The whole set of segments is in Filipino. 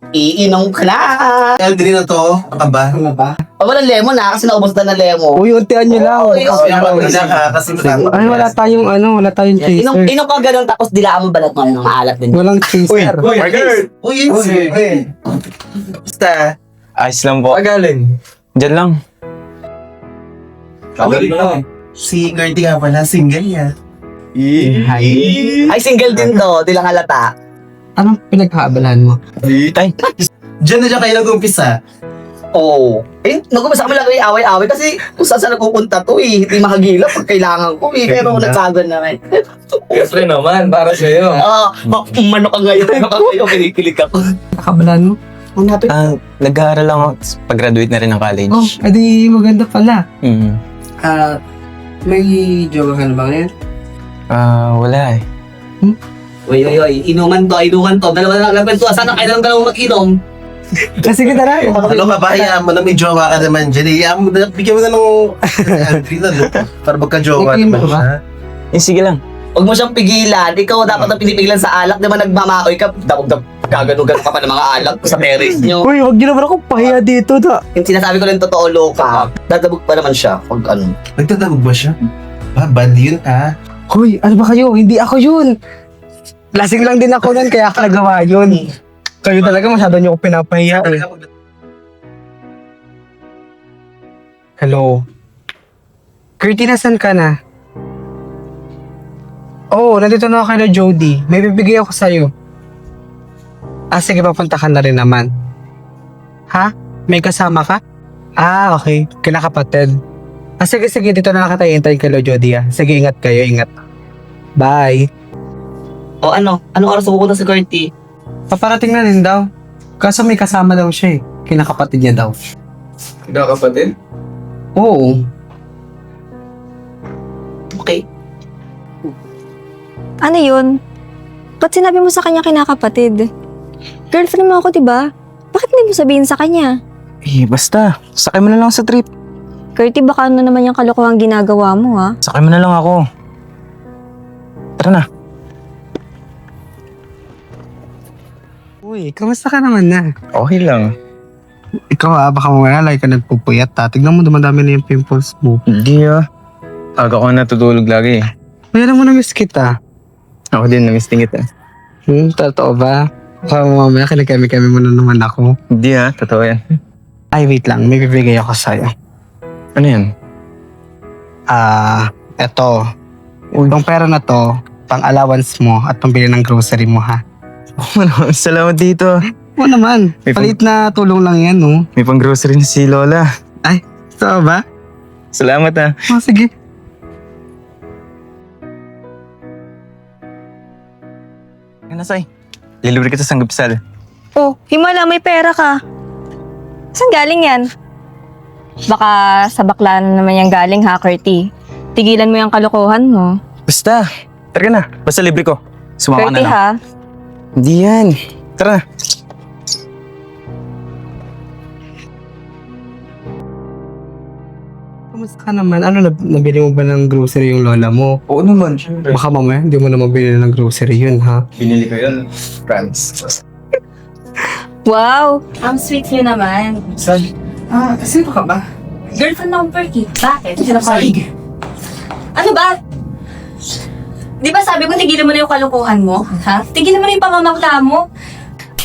Iinom ka na. Aldrin na to. Aba. Ano ba? Walang lemon na kasi naubos na ng lemon. Uy, untian nyo lang. Kasi matapos. Ay, wala tayong Inom, chaser. inom ka ganun tapos dilaan mo balat mo ng alat din. Walang chaser. Margaret! Uy, basta. Ayos lang po. Pagaling. Diyan lang. Si Gertie nga pala, single niya. Ay, single din to. Di lang halata. Anong pinagkaabalahan mo? Tay. Diyan na dyan kayo nag-umpisa. Oo. Eh, nag-umasa kami lang kayo away-away kasi kung saan saan nagpupunta to eh. Hindi makagila pag kailangan ko eh. Pero nagsagan na rin. Siyempre naman, para sa'yo. Manok ka ngayon. Manok ka ngayon. Kinikilig ako. Pinagkaabalahan mo? Ang natin. Nag-aaral lang ako. Pag-graduate na rin ng college. Oh, edi maganda pala. Mm. May jowa ka na ba ngayon? Wala eh. Uy, inuman to. Dalawa na lang kwento. Sana kayo lang dalawang mag-inom. Sige, tara. Ano ka ba? Hayaan mo na may jowa ka naman dyan. Hayaan mo na, bigyan mo na ng Aldrin na, no? Para magka-jowa Okay, naman ba? siya. Sige lang. Huwag mo siyang pigilan. Ikaw dapat ang pinipigilan sa alak. Di ba nagmamaoy ka? Gagano-gano ka pa ng mga alak sa terrace nyo. Uy, wag nyo naman ako pahiya dito. Yung sinasabi ko lang totoo, loka. Dadabog pa naman siya pag ano. Nagtatawag ba siya? Bad yun, ha? Hoy, ano ba kayo? Hindi ako yun. Lasing lang din ako nun, kaya ako nagawa yun. Kayo talaga masyado nyo ako pinapahiya eh. Hello? Gertie, nasan ka na? Oo, nandito na ako kay Jody. May bibigay ako sa'yo. Sige, papunta ka na rin naman. Ha? May kasama ka? Okay. Kinakapatid. Sige, dito na lang kita hintayin kay Jody Sige, ingat kayo, ingat. Bye. O ano? Anong oras pupunta si Gertie? Paparating na rin daw. Kaso may kasama daw siya eh. Kinakapatid niya daw. Kapatid? Oo. Okay. Ano yun? Ba't sinabi mo sa kanya kinakapatid? Girlfriend mo ako, diba? Bakit hindi mo sabihin sa kanya? Basta. Sakay mo na lang sa trip. Gertie, baka ano naman yung kalokohang ginagawa mo, ha? Sakay mo na lang ako. Tara na. Uy, kamusta ka naman na? Okay lang. Ikaw baka mamaya lagi ka nagpupuyat Tignan mo, dumadami na yung pimples mo. Hindi Aga ko natutulog lagi. Mayroon mo na miss kita. Ako din, na-miss din kita. Totoo ba? Baka mamaya kinakami-kami mo na naman ako. Hindi totoo yan. Ay, wait lang. May bibigay ako sa'yo. Ano yan? Eto. Itong pera na to, pang allowance mo at pambili ng grocery mo, ha? Salamat dito. Oo naman. May Palit na tulong lang yan, no? May pang grocery na si Lola. Totoo ba? Salamat Sige. Ano, Say? Lilibre kita sa sanggupsal. Oh, himala, may pera ka. Saan galing yan? Baka sa bakla na naman yan galing, ha, Gertie? Tigilan mo yung kalokohan mo. Basta. Tara ka na. Basta libre ko. Sumama ka na Gertie, lang. ha? Hindi yan. Tara na. Kamusta ka naman? Nabili mo ba ng grocery yung lola mo? Oo naman, syempre. Baka mamaya hindi mo na mabili ng grocery yun, ha? Binili ko yun. France. Wow! Ang sweet yun naman. Sino ka ba? Girlfriend ng Perky. Bakit? Ano ba? Di ba sabi ko tigilan mo na yung kalokohan mo? Ha? Tigilan mo na yung pamamakta mo?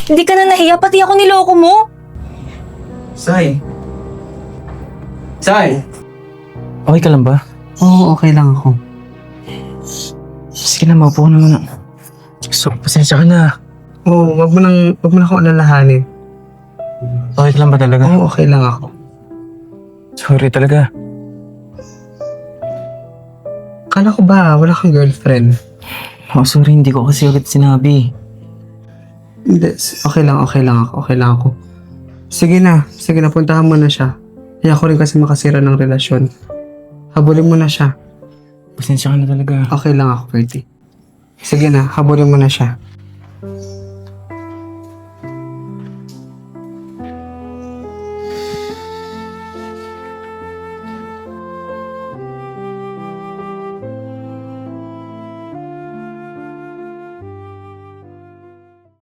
Hindi ka na nahiya, pati ako niloko mo. Say. Okay ka lang ba? Oo, okay lang ako. Sige na, maupo ka na muna. So, pasensya ka na. Oo, wag mo na akong alalahanin. Okay ka lang ba talaga? Oo, okay lang ako. Sorry talaga. Kala ko ba, wala kang girlfriend? Sorry, hindi ko kasi ulit sinabi. Hindi, okay lang ako. Sige na, puntahan mo na siya. Kaya ko rin kasi makasira ng relasyon. Habulin mo na siya. Pasensya ka na talaga. Okay lang ako, Ferdy. Sige na, habulin mo na siya.